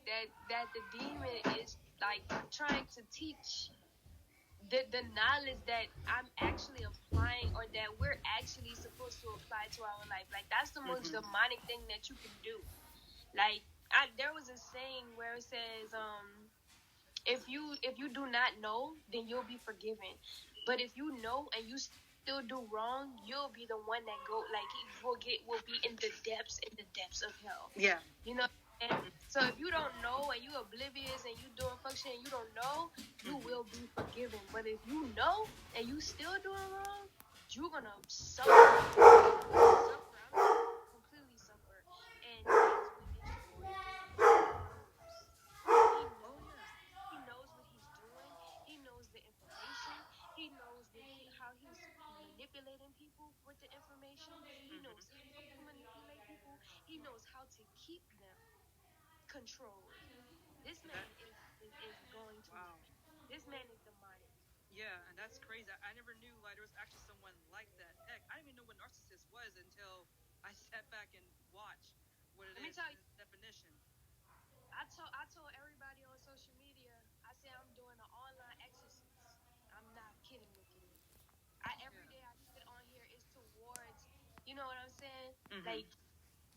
that the demon is like trying to teach the knowledge that I'm actually applying, or that we're actually supposed to apply to our life. Like, that's the most demonic thing that you can do. Like, there was a saying where it says, if you do not know, then you'll be forgiven. But if you know and you still do wrong, you'll be the one that will be in the depths of hell. Yeah. You know. And so if you don't know and you oblivious and you doing function and you don't know, you will be forgiven. But if you know and you still doing wrong, you're gonna suffer. Completely suffer. And that's what this boy knows. He knows what he's doing. He knows the information. He knows how he's manipulating people with the information. He knows how to manipulate people. He knows how to keep them controlled. This man is going to. Wow. This man is demonic. Yeah, and that's crazy. I never knew like there was actually someone like that. Heck, I didn't even know what narcissist was until I sat back and watched what it is. Its definition. I told everybody on social media. I said I'm doing an online exorcist. I'm not kidding with you. Every day I sit on here is towards. You know what I'm saying? Like.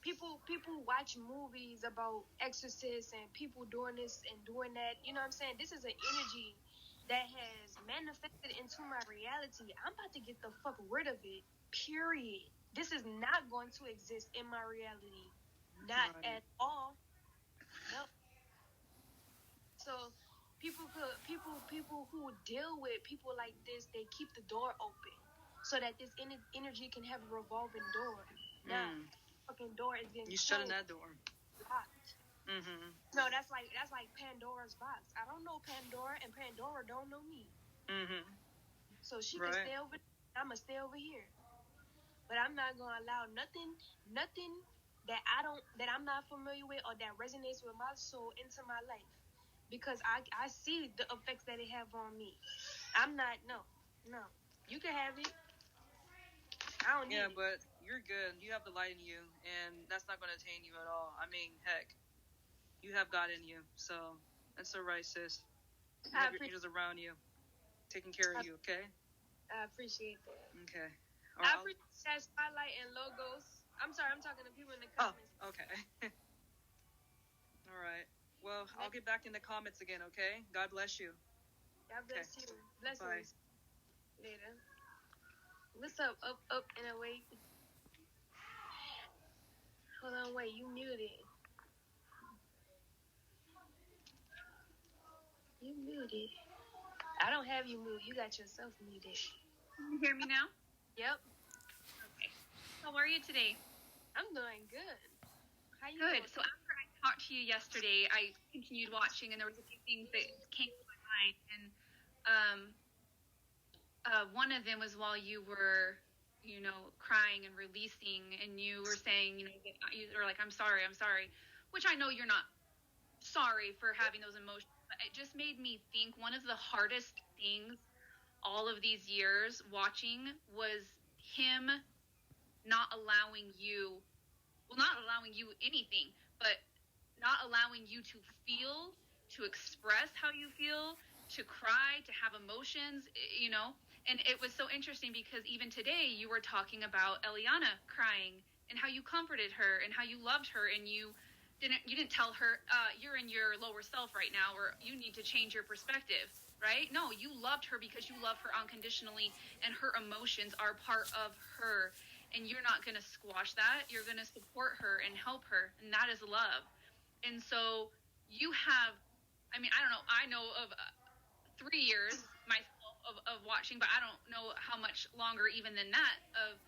People watch movies about exorcists and people doing this and doing that. You know what I'm saying? This is an energy that has manifested into my reality. I'm about to get the fuck rid of it. Period. This is not going to exist in my reality. Not at all. No. So people who deal with people like this, they keep the door open so that this energy can have a revolving door. Now. Fucking door is getting. You shutting that door. Locked. No, that's like Pandora's box. I don't know Pandora, and Pandora don't know me. So she can stay over. I'ma stay over here. But I'm not gonna allow nothing that I'm not familiar with or that resonates with my soul into my life, because I see the effects that it have on me. I'm not. No. You can have it. I don't need it. Yeah, but you're good. You have the light in you, and that's not going to attain you at all. I mean, heck, you have God in you, so that's all right, sis. You have your angels around you, taking care of you, okay? I appreciate that. Okay. I appreciate that spotlight and logos. I'm sorry, I'm talking to people in the comments. Oh, okay. All right. Well, I'll get back in the comments again, okay? God bless you. God bless you. Blessings. Bye. Later. What's up? Up, and away. Hold on, wait. You muted. You muted. I don't have you muted. You got yourself muted. Can you hear me now? Yep. Okay. How are you today? I'm doing good. How you doing? Good. So after I talked to you yesterday, I continued watching, and there was a few things that came to my mind, and one of them was while you were, crying and releasing, and you were saying, you were like, I'm sorry, which I know you're not sorry for having those emotions, but it just made me think one of the hardest things all of these years watching was him not allowing you anything, but not allowing you to feel, to express how you feel, to cry, to have emotions, And it was so interesting because even today you were talking about Eliana crying and how you comforted her and how you loved her, and you didn't tell her you're in your lower self right now, or you need to change your perspective, right? No, you loved her because you love her unconditionally, and her emotions are part of her, and you're not going to squash that. You're going to support her and help her, and that is love. And so you have, I don't know, I know of 3 years myself of watching, but I don't know how much longer even than that, of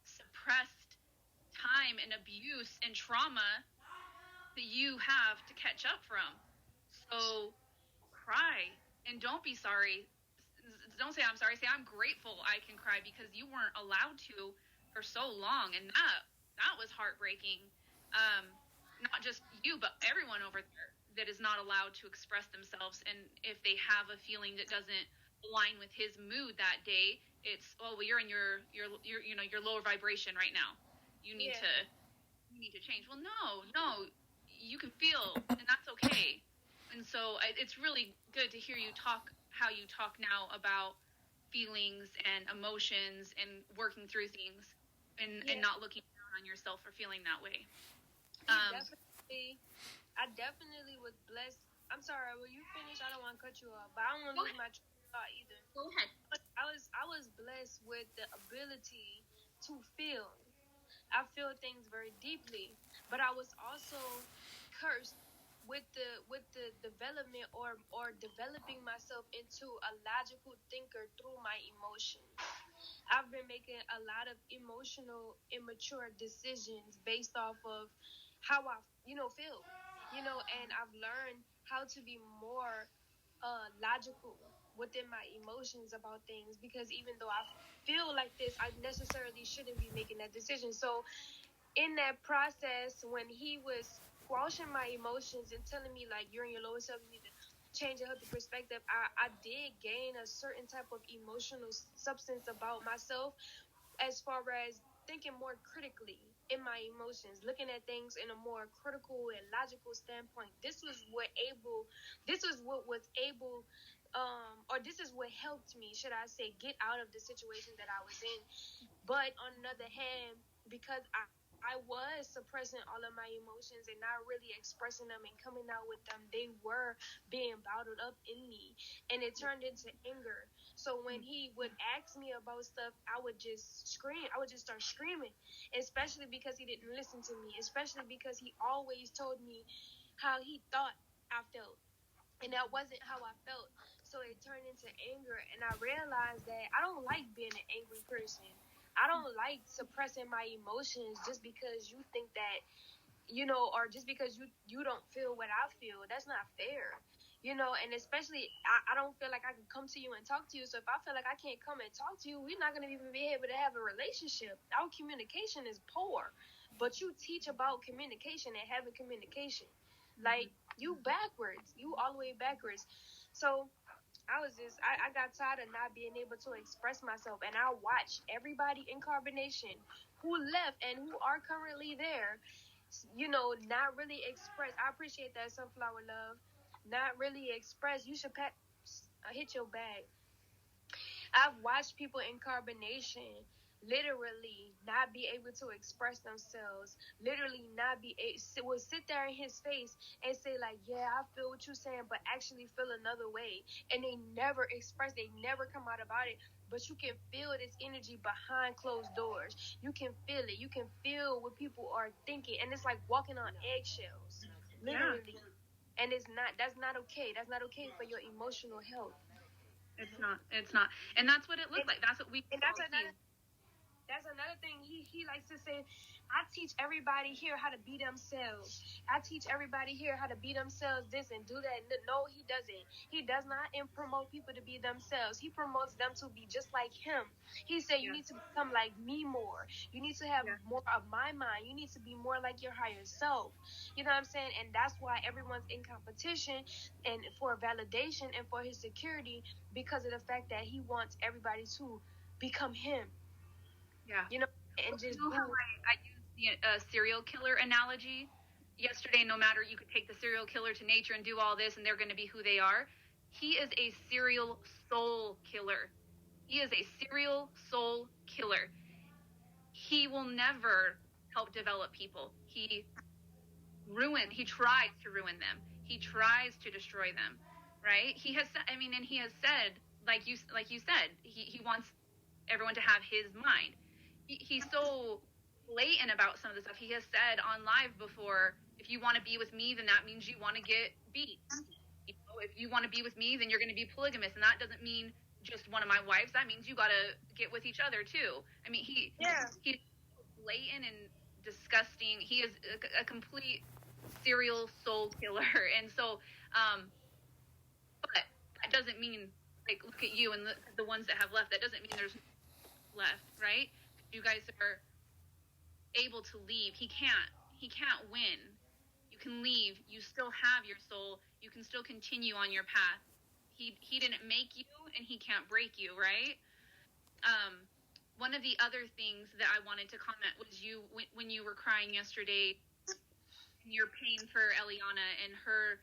suppressed time and abuse and trauma that you have to catch up from. So cry, and don't be sorry. Don't say I'm sorry. Say I'm grateful I can cry, because you weren't allowed to for so long, and that was heartbreaking. Not just you, but everyone over there that is not allowed to express themselves, and if they have a feeling that doesn't align with his mood that day, it's, you're in your lower vibration right now. You need to change. Well, no, you can feel, and that's okay. And so it's really good to hear you talk how you talk now about feelings and emotions and working through things and not looking down on yourself for feeling that way. I definitely was blessed. I'm sorry, will you finish? I don't want to cut you off, but I don't want to lose my train of thought either. Go ahead. I was blessed with the ability to feel. I feel things very deeply, but I was also cursed with the development or developing myself into a logical thinker through my emotions. I've been making a lot of emotional immature decisions based off of how I feel, and I've learned how to be more logical within my emotions about things, because even though I feel like this, I necessarily shouldn't be making that decision. So in that process, when he was squashing my emotions and telling me like, you're in your lowest self, you need to change and help the perspective, I did gain a certain type of emotional substance about myself, as far as thinking more critically in my emotions, looking at things in a more critical and logical standpoint. This was what was able or this is what helped me, should I say, get out of the situation that I was in. But on the other hand, because I was suppressing all of my emotions and not really expressing them and coming out with them, they were being bottled up in me, and it turned into anger. So when he would ask me about stuff, I would just scream. I would just start screaming, especially because he didn't listen to me, especially because he always told me how he thought I felt, and that wasn't how I felt. So it turned into anger, and I realized that I don't like being an angry person. I don't like suppressing my emotions just because you think that, or just because you don't feel what I feel. That's not fair, and especially I don't feel like I can come to you and talk to you. So if I feel like I can't come and talk to you, we're not going to even be able to have a relationship. Our communication is poor, but you teach about communication and having communication. Like, you backwards, you all the way backwards. So I got tired of not being able to express myself, and I watched everybody in Carbonation who left and who are currently there, not really express. I appreciate that, Sunflower Love. Not really express. You should hit your bag. I've watched people in Carbonation literally not be able to express themselves, literally not be will sit there in his face and say like, yeah, I feel what you're saying, but actually feel another way, and they never express, they never come out about it. But you can feel this energy behind closed doors. You can feel it. You can feel what people are thinking, and it's like walking on eggshells, literally. And that's not okay. That's not okay for your emotional health. It's not, and that's what it looked like. That's what we that's another thing he likes to say. I teach everybody here how to be themselves. I teach everybody here how to be themselves, this and do that. No, he doesn't. He does not promote people to be themselves. He promotes them to be just like him. He said you need to become like me more. You need to have more of my mind. You need to be more like your higher self. You know what I'm saying? And that's why everyone's in competition and for validation and for his security, because of the fact that he wants everybody to become him. Yeah. And just how I used the serial killer analogy yesterday. No matter, you could take the serial killer to nature and do all this, and they're going to be who they are. He is a serial soul killer. He is a serial soul killer. He will never help develop people. He tries to ruin them. He tries to destroy them. Right? He has said, and he has said, like you said, he wants everyone to have his mind. He's so blatant about some of the stuff. He has said on live before, if you want to be with me, then that means you want to get beat. If you want to be with me, then you're going to be polygamous, and that doesn't mean just one of my wives. That means you got to get with each other too. He's blatant and disgusting. He is a complete serial soul killer, and so, but that doesn't mean, like, look at you and the ones that have left. That doesn't mean there's left, right? You guys are able to leave. He can't win. You can leave. You still have your soul. You can still continue on your path. He didn't make you, and he can't break you, right? One of the other things that I wanted to comment was when you were crying yesterday, and your pain for Eliana and her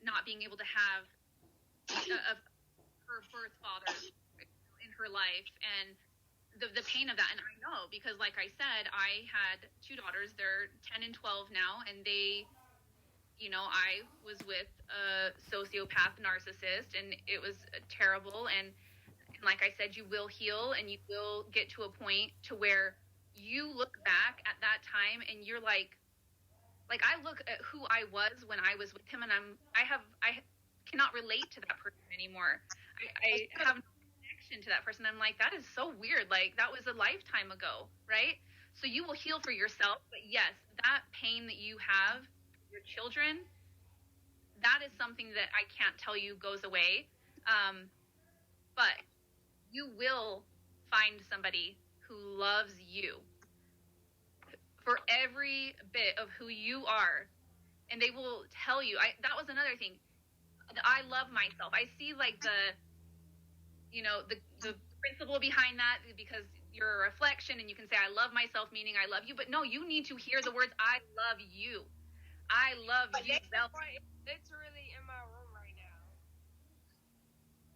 not being able to have her birth father in her life, and the pain of that. And I know, because like I said, I had 2 daughters. They're 10 and 12 now, and they, I was with a sociopath narcissist, and it was terrible. And like I said, you will heal, and you will get to a point to where you look back at that time and you're like I look at who I was when I was with him, and I cannot relate to that person anymore. I have no connection to that person. I'm like, that is so weird. Like, that was a lifetime ago, right? So you will heal for yourself, but yes, that pain that you have, your children, that is something that I can't tell you goes away. But you will find somebody who loves you for every bit of who you are, and they will tell you. That was another thing. I love myself. I see like the principle behind that, because you're a reflection, and you can say I love myself, meaning I love you. But no, you need to hear the words I love you. I love you. It's really in my room right now.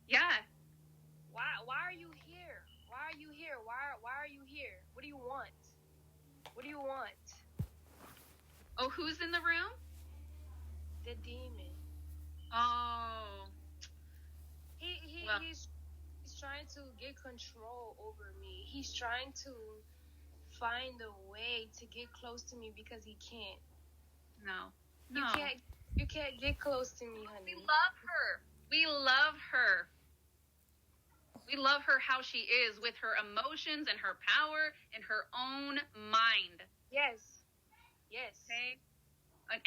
Yeah. Why are you here? Why are you here? Why are you here? What do you want? What do you want? Oh, who's in the room? The demon. Oh. He's trying to get control over me. He's trying to find a way to get close to me because he can't. No. You can't get close to me, honey. We love her. We love her. We love her how she is, with her emotions and her power and her own mind. Yes. Okay?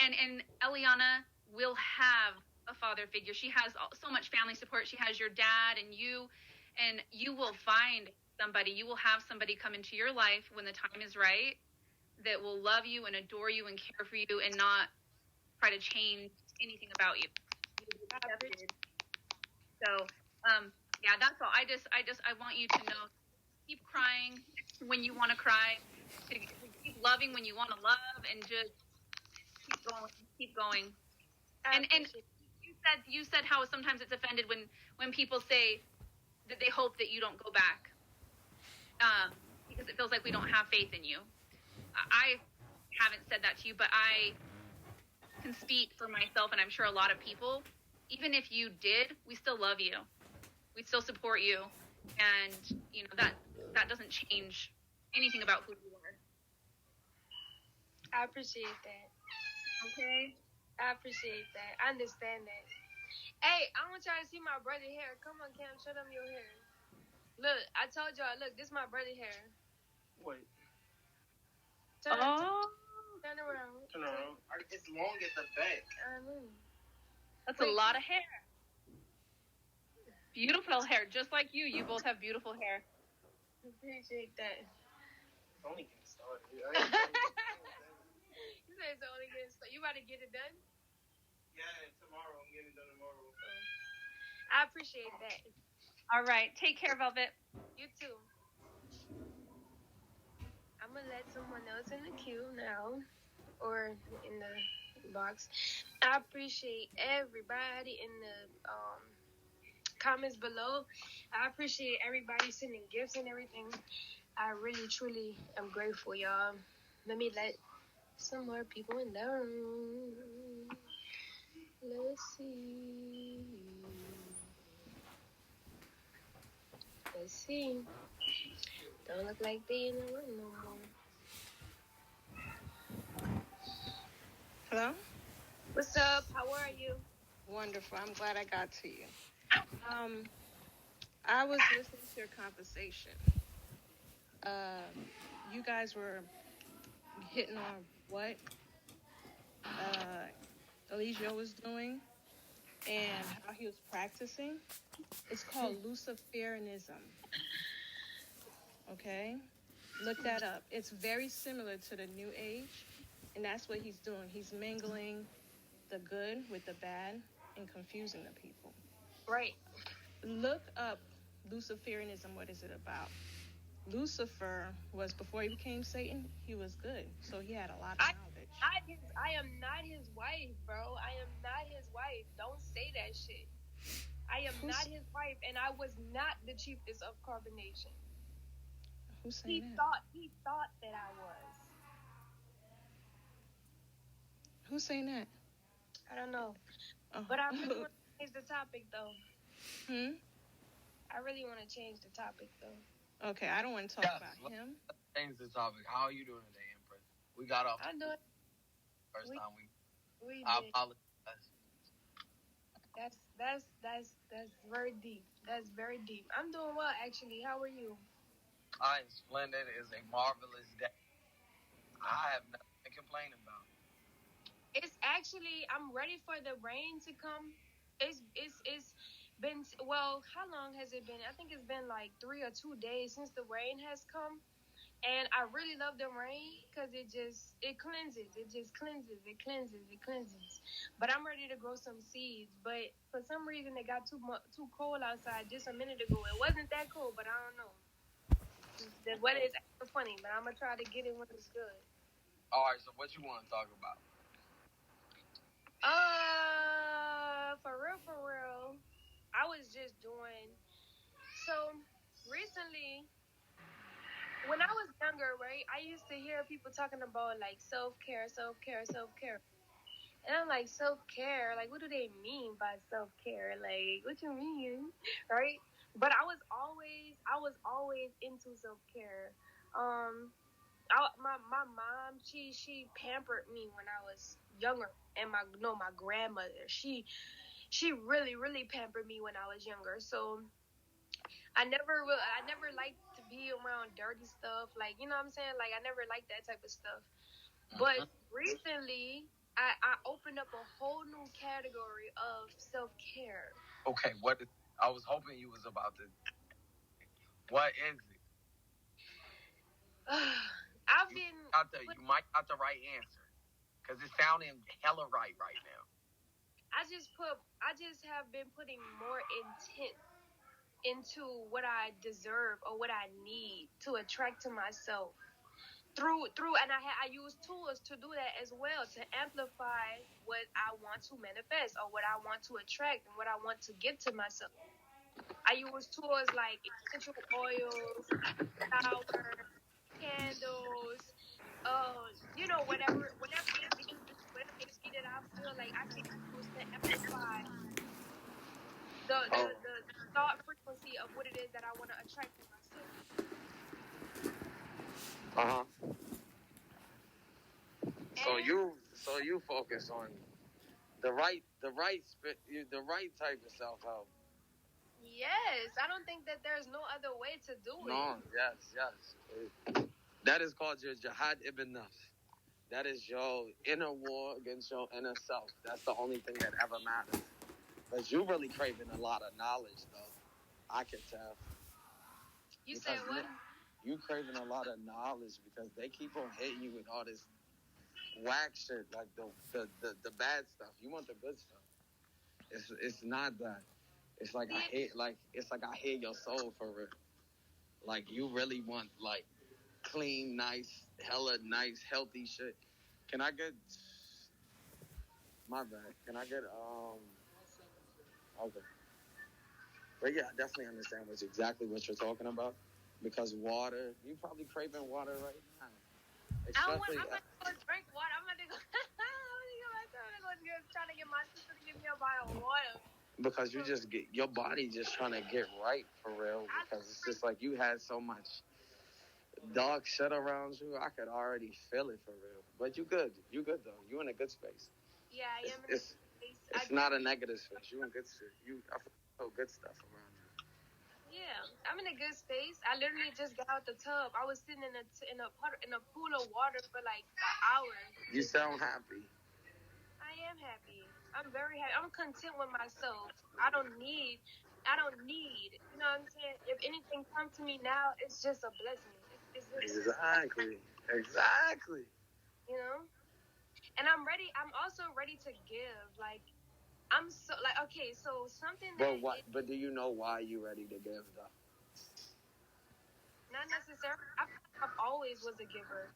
And Eliana will have a father figure. She has so much family support. She has your dad and you will find somebody. You will have somebody come into your life when the time is right, that will love you and adore you and care for you, and not try to change anything about you. So, yeah, that's all. I want you to know, keep crying when you want to cry, to keep loving when you want to love, and just keep going. And you said how sometimes it's offended when people say that they hope that you don't go back, because it feels like we don't have faith in you. I haven't said that to you, but I can speak for myself, and I'm sure a lot of people. Even if you did, we still love you. We still support you, and that doesn't change anything about who you are. I appreciate that. Okay? I appreciate that. I understand that. Hey, I want y'all to see my brother hair. Come on, Cam, show them your hair. Look, I told y'all, look, this is my brother hair. Wait. Turn around. Turn around. It's long at the back. I know. That's a lot of hair. Beautiful hair, just like you. You both have beautiful hair. Appreciate that. It's only getting started. You said it's only getting started. You about to get it done? Yeah, tomorrow. I'm getting it done tomorrow. I appreciate that. All right. Take care, Velvet. You too. I'm going to let someone else in the queue now, or in the box. I appreciate everybody in the comments below. I appreciate everybody sending gifts and everything. I really, truly am grateful, y'all. Let me let some more people in the room. Let's see. Don't look like they in the room no more. Hello? What's up? How are you? Wonderful. I'm glad I got to you. I was listening to your conversation. You guys were hitting on what Eligio was doing and how he was practicing. It's called Luciferianism. Okay? Look that up. It's very similar to the New Age, and that's what he's doing. He's mingling the good with the bad and confusing the people. Right. Look up Luciferianism. What is it about? Lucifer was, before he became Satan, he was good. So he had a lot of knowledge. I am not his wife, bro. I am not his wife. Don't say that shit. I am Who's, not his wife, and I was not the chiefess of Carbonation. who's saying that? He thought that I was. Who's saying that? I don't know. Oh. But I really want to change the topic, though. I really want to change the topic, though. Okay, I don't want to talk about him. Change the topic. How are you doing today, Empress? We got off I'm doing. first time we I apologize. That's very deep. That's very deep. I'm doing well, actually. How are you? I am splendid. It's a marvelous day. I have nothing to complain about. It's actually, I'm ready for the rain to come. It's been, well, how long has it been? I think it's been like 3 or 2 days since the rain has come. And I really love the rain because it cleanses. It just cleanses. It cleanses. But I'm ready to grow some seeds. But for some reason, it got too cold outside just a minute ago. It wasn't that cold, but I don't know. The weather is actually funny, but I'm going to try to get it when it's good. All right, so what you want to talk about? For real, I was just doing, so recently, when I was younger, right, I used to hear people talking about, like, self-care. And I'm like, self-care? Like, what do they mean by self-care? Like, what you mean? Right? But I was always into self-care. My mom, she pampered me when I was younger. And my grandmother, she really, really pampered me when I was younger. So I never liked to be around dirty stuff. Like, you know what I'm saying? Like, I never liked that type of stuff. But recently, I opened up a whole new category of self-care. Okay, I was hoping you was about to. What is it? You might got the right answer because it's sounding hella right now. I just have been putting more intent into what I deserve or what I need to attract to myself through and I use tools to do that as well, to amplify what I want to manifest or what I want to attract and what I want to give to myself. I use tools like essential oils, flour, candles, whatever it be that I feel like I can use to amplify the thought frequency of what it is that I want to attract to myself. So you focus on the right type of self-help. Yes, I don't think that there's no other way to do it. No, yes. That is called your Jihad ibn Nafs. That is your inner war against your inner self. That's the only thing that ever matters. But you really craving a lot of knowledge, though. I can tell. You said what? You craving a lot of knowledge because they keep on hitting you with all this whack shit, like the bad stuff. You want the good stuff. It's not that. It's like I hear your soul for real. Like you really want like clean, nice, hella nice, healthy shit. Can I get? My bad. Can I get Okay. But yeah, I definitely understand exactly what you're talking about. Because water, you probably craving water right now. I'm going to go drink water. I'm going to go. Trying to get my sister to give me a bottle of water. Because your body just trying to get right for real. Because it's just like you had so much dog shit around you. I could already feel it for real. But you good. You good though. You in a good space. Yeah, I am in a good space. It's not a negative space. You in good space. I feel good stuff around you. Yeah, I'm in a good space. I literally just got out the tub. I was sitting in a pool of water for like an hour. You sound happy. I am happy. I'm very happy. I'm content with myself. I don't need. You know what I'm saying? If anything comes to me now, it's just a blessing. Exactly. You know? And I'm ready. I'm also ready to give. Like, I'm so, like, okay, so something that... But do you know why you're ready to give, though? Not necessarily. I've always was a giver.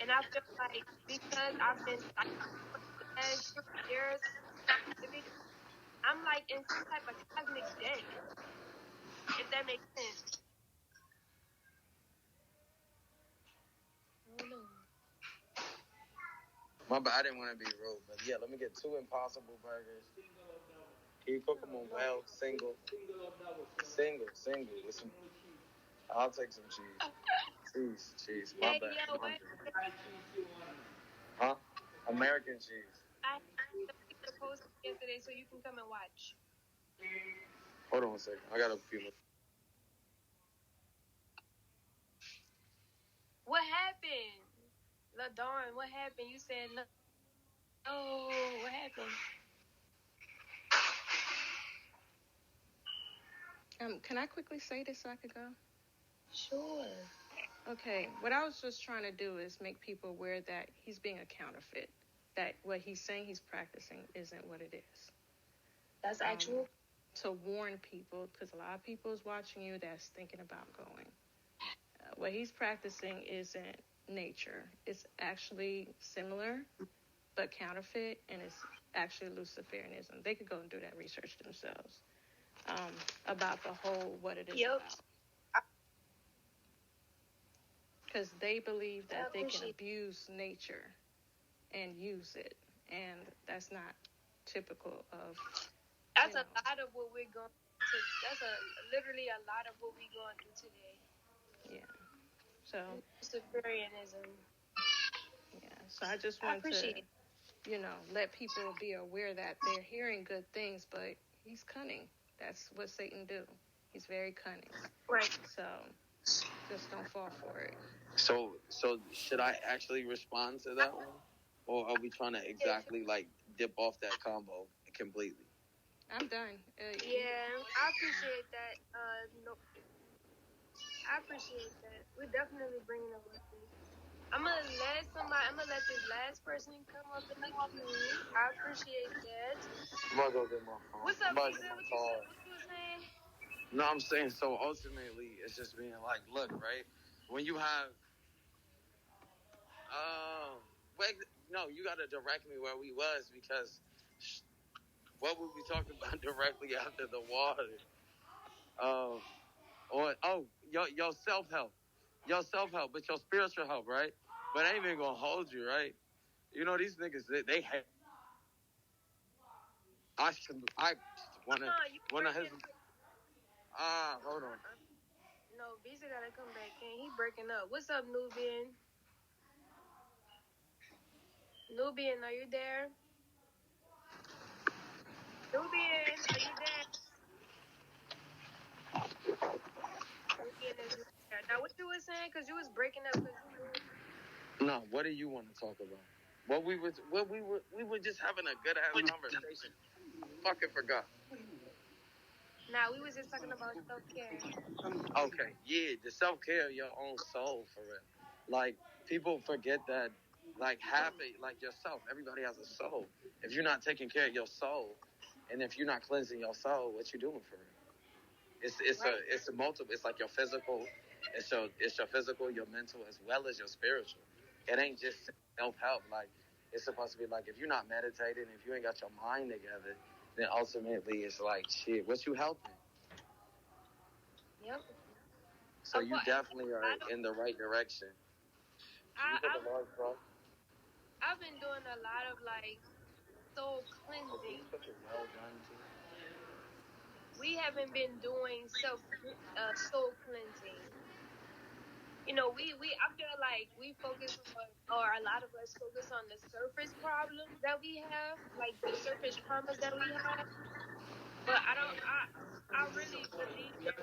And I feel like because I've been like the last 3 years, I'm like in some type of cosmic debt, if that makes sense. I don't know. My bad, I didn't want to be rude, but yeah, let me get 2 Impossible burgers. Can you cook them on well, single? Single. With some, I'll take some cheese. Cheese. My Hey, bad. yo, what? Huh? American cheese. I took the post yesterday so you can come and watch. Hold on a second. I got a few minutes. What happened? LaDawn, what happened? You said no. Oh, what happened? Can I quickly say this so I could go? Sure. Okay, what I was just trying to do is make people aware that he's being a counterfeit. That what he's saying he's practicing isn't what it is. That's actual. To warn people, because a lot of people is watching you that's thinking about going. What he's practicing isn't nature. It's actually similar, but counterfeit, and it's actually Luciferianism. They could go and do that research themselves about the whole what it is about. Because they believe that they can abuse nature and use it, and that's not typical of. That's a lot of what we're going to. That's literally a lot of what we're going through today. Yeah. So. Luciferianism. Yeah. So I just want to, let people be aware that they're hearing good things, but he's cunning. That's what Satan do. He's very cunning. Right. So just don't fall for it. So should I actually respond to that one, or are we trying to exactly dip off that combo completely? I'm done. Yeah, I appreciate that. No, I appreciate that. We're definitely bringing up with this. I'm gonna let this last person come up in the queue. I appreciate that. I'm gonna go get my phone. What's up, Lisa? What you were saying? No, I'm saying, so ultimately, it's just being like, look, right? When you have, you gotta direct me where we was, because what would we talking about directly after the water? Your self-help, but your spiritual help, right? But I ain't even gonna hold you, right? You know, these niggas, they hate. I wanna hesitate. Hold on. No, Visa gotta come back in. He breaking up. What's up, Nubian? Nubian, are you there? Nubian, are you there? Nubian is not there. Now, what you was saying? Because you was breaking up. No, what do you want to talk about? We were just having a good ass conversation. Fucking forgot. Nah, we was just talking about self-care. Okay, yeah, the self-care of your own soul, for real. Like, people forget that, half it, yourself, everybody has a soul. If you're not taking care of your soul, and if you're not cleansing your soul, what you doing for real? It's a multiple. It's like your physical, it's your physical, your mental, as well as your spiritual. It ain't just self-help. It's supposed to be if you're not meditating, if you ain't got your mind together, then ultimately it's shit, what you helping? Yep. So you definitely are in the right direction. I've been doing a lot of soul cleansing. We haven't been doing soul cleansing. I feel like we focus on, or a lot of us focus on the surface problems that we have, the surface traumas that we have. But I really believe that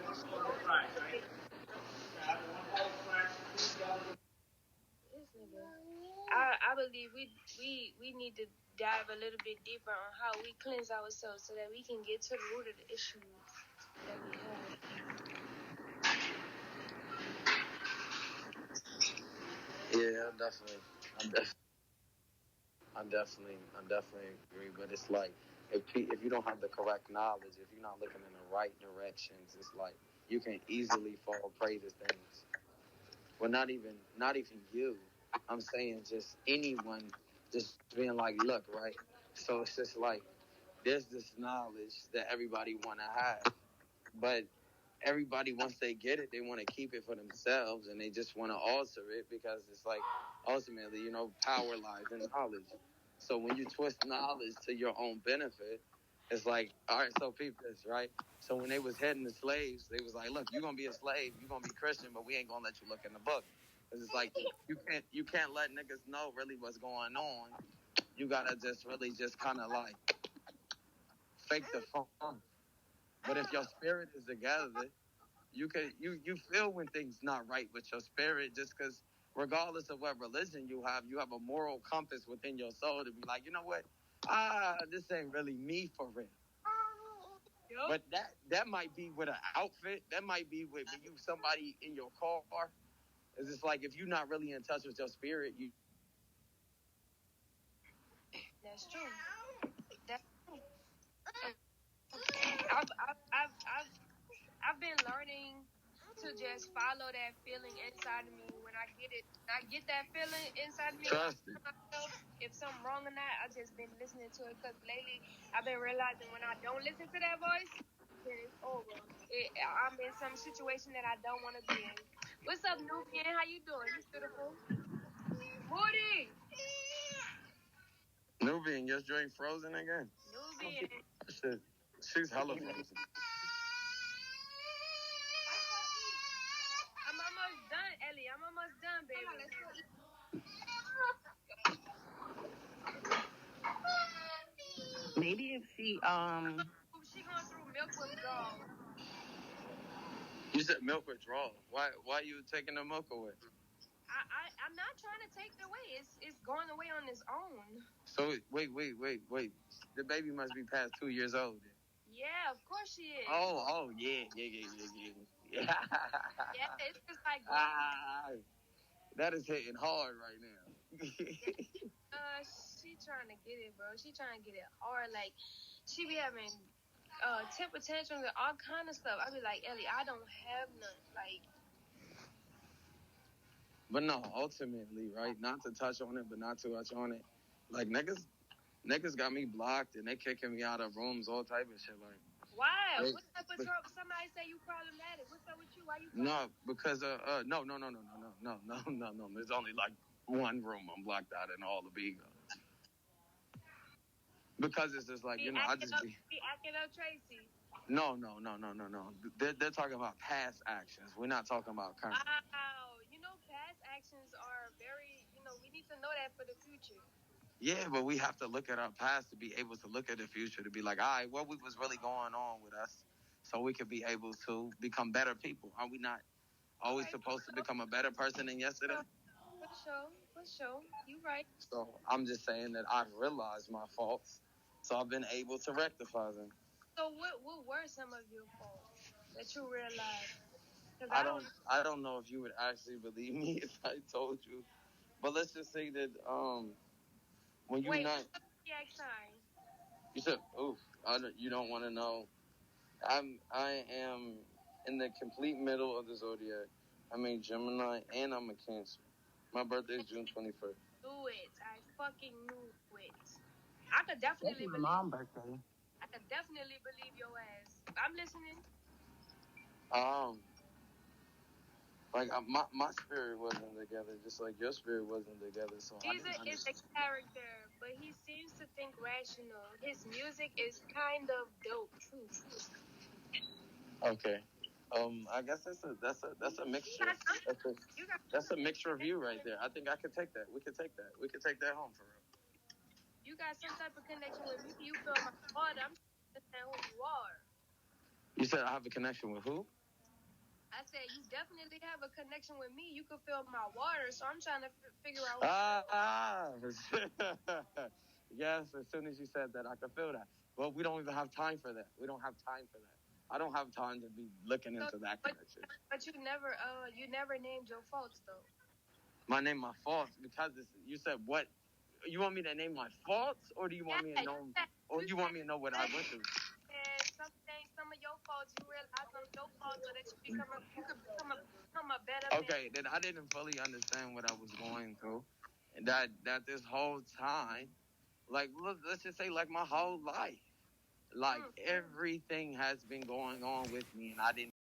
I believe we need to dive a little bit deeper on how we cleanse ourselves so that we can get to the root of the issues that we have. Yeah, I'm definitely agree. But it's if you don't have the correct knowledge, if you're not looking in the right directions, it's you can easily fall prey to things. Well, not even you. I'm saying just anyone just being like, look, right? So it's just like there's this knowledge that everybody want to have, but everybody, once they get it, they want to keep it for themselves, and they just want to alter it because it's like ultimately, power lies in knowledge. So when you twist knowledge to your own benefit, it's like, all right, so peep this, right? So when they was heading the slaves, they was like, look, you're gonna be a slave, you're gonna be Christian, but we ain't gonna let you look in the book. Because it's like you can't let niggas know really what's going on. You gotta just really just kind of like fake the funk. But if your spirit is together, you feel when things not right with your spirit, just because regardless of what religion you have a moral compass within your soul to be like, you know what, this ain't really me for real. But that might be with an outfit, that might be with you somebody in your car. It's just like if you're not really in touch with your spirit, you. That's true. That's true. I've been learning to just follow that feeling inside of me. When I get it, I get that feeling inside of me. Trust it. If something wrong or not, I just been listening to it because lately I've been realizing when I don't listen to that voice, then it's over. I'm in some situation that I don't want to be in. What's up, Nubian? How you doing? You beautiful. Woody. Nubian, your drink frozen again? Nubian. Shit. She's hella frozen. I'm almost done, Ellie. I'm almost done, baby. Maybe if she She going through milk withdrawal. You said milk withdrawal. Why you taking the milk away? I'm not trying to take it away. It's going away on its own. So wait. The baby must be past 2 years old. Yeah, of course she is. Oh yeah. Yeah, it's just like that is hitting hard right now. she trying to get it, bro. She trying to get it hard. Like she be having temper tantrums and all kind of stuff. I be like, Ellie, I don't have none. Like. But no, ultimately, right? Not to touch on it, but not too much on it. Like niggas got me blocked and they kicking me out of rooms, all type of shit. Like, why? What type of trouble? Somebody say you problematic. What's up with you? Why you? No, because no. There's only like one room I'm blocked out in all of Bigo. Because it's just like, I just be acting up Tracy. No. They're talking about past actions. We're not talking about current. Wow, past actions are very. We need to know that for the future. Yeah, but we have to look at our past to be able to look at the future, to be like, all right, what was really going on with us, so we could be able to become better people. Are we not always supposed to become a better person than yesterday? For sure. You right. So I'm just saying that I've realized my faults, so I've been able to rectify them. So what were some of your faults that you realized? I don't know if you would actually believe me if I told you, but let's just say that when you're not. Zodiac sign? You said, oof, you don't want to know. I am in the complete middle of the zodiac. I'm a Gemini and I'm a Cancer. My birthday is June 21st. Knew it. I fucking knew it. I could definitely believe. My mom's birthday. I could definitely believe your ass. I'm listening. Like my spirit wasn't together, just like your spirit wasn't together. So Caesar is a character, but he seems to think rational. His music is kind of dope too. Okay. I guess that's a mixture. That's a mixed review right there. I think I could take that. We could take that. We could take that home for real. You got some type of connection with me. You feel my heart. I'm just saying who you are. You said I have a connection with who? I said you definitely have a connection with me. You can feel my water, so I'm trying to figure out. Yes, as soon as you said that, I could feel that. But we don't even have time for that. We don't have time for that. I don't have time to be looking into that connection. But you never named your faults though. My faults, because you said what? You want me to name my faults, or do you want me to know? Or you want me to know what I went through? And some of your faults, you realize on your your flaws so that you could become a better Okay, then I didn't fully understand what I was going through. And that this whole time, like, let's just say, like, my whole life, like, everything has been going on with me, and I didn't